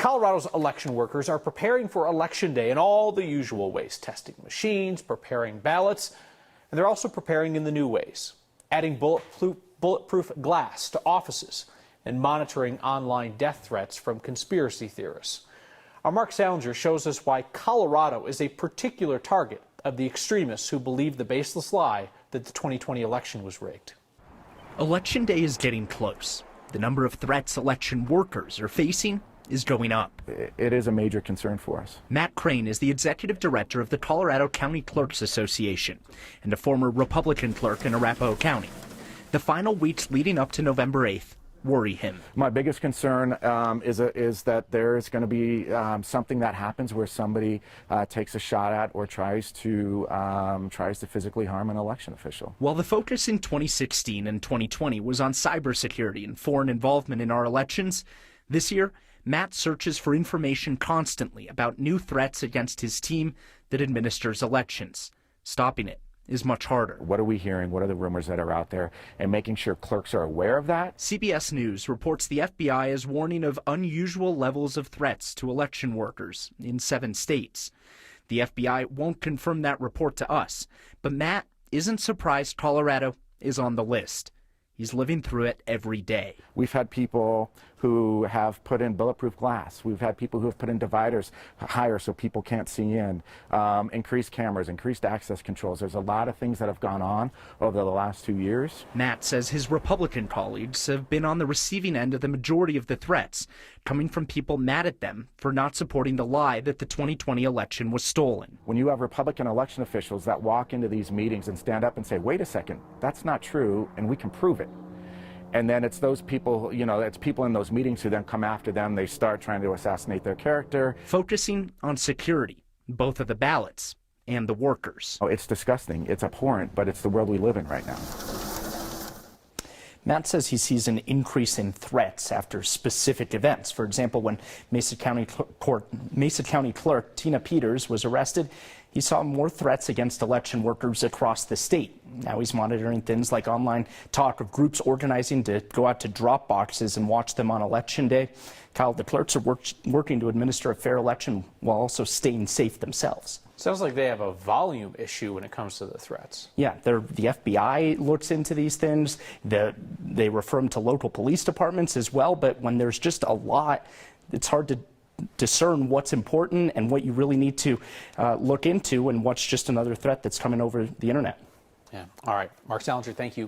Colorado's election workers are preparing for Election Day in all the usual ways, testing machines, preparing ballots, and they're also preparing in the new ways, adding bulletproof glass to offices and monitoring online death threats from conspiracy theorists. Our Mark Salinger shows us why Colorado is a particular target of the extremists who believe the baseless lie that the 2020 election was rigged. Election Day is getting close. The number of threats election workers are facing is going up. It is a major concern for us. Matt Crane is the executive director of the Colorado County Clerks Association and a former Republican clerk in Arapahoe County. The final weeks leading up to November 8th worry him. My biggest concern is that there is going to be something that happens where somebody takes a shot at or tries to physically harm an election official. While the focus in 2016 and 2020 was on cybersecurity and foreign involvement in our elections, this year Matt searches for information constantly about new threats against his team that administers elections. Stopping it is much harder. What are we hearing? What are the rumors that are out there? And making sure clerks are aware of that. CBS News reports the FBI is warning of unusual levels of threats to election workers in 7 states. The FBI won't confirm that report to us, but Matt isn't surprised Colorado is on the list. He's living through it every day. We've had people who have put in bulletproof glass. We've had people who have put in dividers higher so people can't see in, increased cameras, increased access controls. There's a lot of things that have gone on over the last 2 years. Matt says his Republican colleagues have been on the receiving end of the majority of the threats, coming from people mad at them for not supporting the lie that the 2020 election was stolen. When you have Republican election officials that walk into these meetings and stand up and say, wait a second, that's not true, and we can prove it. And then it's those people, it's people in those meetings who then come after them. They start trying to assassinate their character. Focusing on security, both of the ballots and the workers. Oh, it's disgusting. It's abhorrent, but it's the world we live in right now. Matt says he sees an increase in threats after specific events. For example, when Mesa County Clerk Tina Peters was arrested, he saw more threats against election workers across the state. Now he's monitoring things like online talk of groups organizing to go out to drop boxes and watch them on Election Day. Kyle, the clerks are working to administer a fair election while also staying safe themselves. Sounds like they have a volume issue when it comes to the threats. Yeah, the FBI looks into these things. They refer them to local police departments as well. But when there's just a lot, it's hard to discern what's important and what you really need to look into and what's just another threat that's coming over the internet. Yeah. All right. Mark Salinger, thank you.